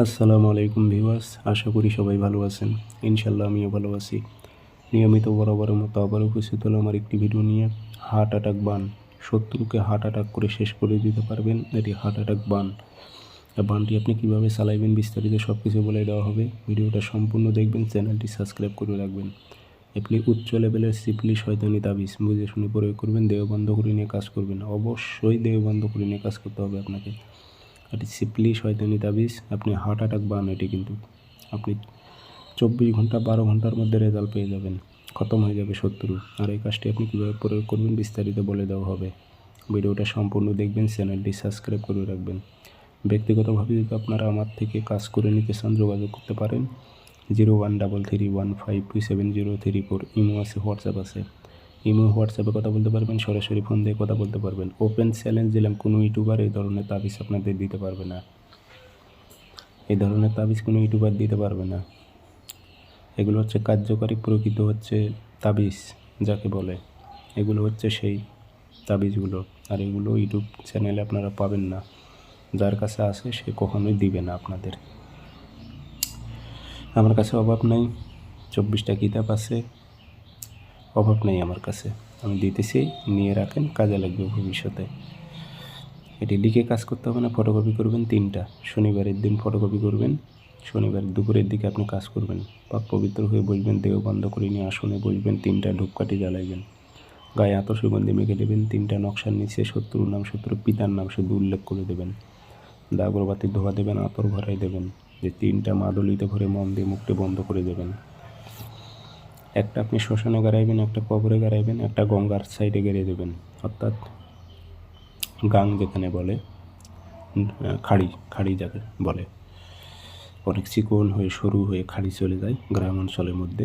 আসসালামু আলাইকুম ভিউয়ার্স, আশা করি সবাই ভালো আছেন। ইনশাল্লাহ আমিও ভালো আছি। নিয়মিত বরাবরের মতো আবার উপস্থিত হলো আমার একটি ভিডিও নিয়ে। হার্ট অ্যাটাক বান, শত্রুকে হার্ট অ্যাটাক করে শেষ করে দিতে পারবেন। এটি হার্ট অ্যাটাক বান। বানটি আপনি কীভাবে চালাইবেন বিস্তারিত সব কিছু বলে দেওয়া হবে। ভিডিওটা সম্পূর্ণ দেখবেন, চ্যানেলটি সাবস্ক্রাইব করে রাখবেন। আপনি উচ্চ লেভেলের সিপলি শয়তানি তাবিজ বুঝে শুনে প্রয়োগ করবেন। দেহ বন্ধ করে নিয়ে কাজ করবেন, অবশ্যই দেহ বন্ধ করে নিয়ে কাজ করতে হবে আপনাকে। এটি সিপলি শয়তানি তাবিজ, আপনি হার্ট অ্যাটাক বান। এটি কিন্তু আপনি 24 ঘন্টা 12 ঘন্টার মধ্যে রেজাল্ট পেয়ে যাবেন, খতম হয়ে যাবে শত্রু। আর এই কাজটি আপনি কীভাবে প্রয়োগ করবেন বিস্তারিত বলে দেওয়া হবে। ভিডিওটা সম্পূর্ণ দেখবেন, চ্যানেলটি সাবস্ক্রাইব করে রাখবেন। ব্যক্তিগতভাবে যদি আপনারা আমার থেকে কাজ করে নিতে চান যোগাযোগ করতে পারেন। 0133152704 ইমো আছে, হোয়াটসঅ্যাপ আছে। ইমো হোয়াটসঅ্যাপে কথা বলতে পারবেন, সরাসরি ফোন দিয়ে কথা বলতে পারবেন। ওপেন চ্যালেঞ্জ দিলাম, কোনো ইউটিউবার এই ধরনের তাবিজ আপনাদের দিতে পারবে না। এই ধরনের তাবিজ কোনো ইউটিউবার দিতে পারবে না। এগুলো হচ্ছে কার্যকরী প্রকৃত হচ্ছে তাবিজ যাকে বলে, এগুলো হচ্ছে সেই তাবিজগুলো। আর এগুলো ইউটিউব চ্যানেলে আপনারা পাবেন না। যার কাছে আছে সে কখনোই দিবে না আপনাদের। আমার কাছে অভাব নাই, 24টা কিতাব আছে, অভাব নেই আমার কাছে। আমি দিতেছি, নিয়ে রাখেন, কাজে লাগবে ভবিষ্যতে। এটি লিখে কাজ করতে হবে না, ফটোকপি করবেন 3টা। শনিবারের দিন ফটোকপি করবেন, শনিবার দুপুরের দিকে আপনি কাজ করবেন। পাক পবিত্র হয়ে বসবেন, দেহ বন্ধ করে নিয়ে আসনে বসবেন, 3টা ধূপকাঠি জ্বালাইবেন, গায়ে আতর সুগন্ধি মেখে দেবেন। 3টা নকশার নিচে শত্রুর নাম, শত্রুর পিতার নাম শুধু উল্লেখ করে দেবেন। আগরবাতির ধোয়া দেবেন, আতর ভরাই দেবেন। যে 3টা মাদুলিতে ভরে মন দিয়ে মুখটি বন্ধ করে দেবেন। একটা আপনি শ্মশানে গাড়াইবেন, একটা কবরে গাড়াইবেন, একটা গঙ্গার সাইডে গেড়ে দেবেন। অর্থাৎ গাং যেখানে বলে, খাড়ি যাকে বলে, অনেক চিকন হয়ে সরু হয়ে খাড়ি চলে যায় গ্রাম অঞ্চলের মধ্যে,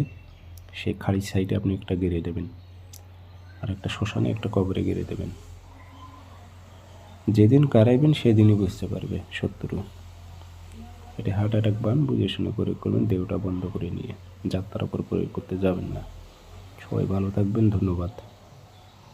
সেই খাড়ির সাইডে আপনি একটা গেড়ে দেবেন। আর একটা শ্মশানে একটা কবরে গেড়ে দেবেন। যেদিন কারাইবেন সেদিনই বুঝতে পারবে শত্রু। এটি হার্ট অ্যাটাক বান, বুঝে শুনে প্রয়োগ করবেন, দেহটা বন্ধ করে নিয়ে। যাত্রার ওপর প্রয়োগ করতে যাবেন না। সবাই ভালো থাকবেন, ধন্যবাদ।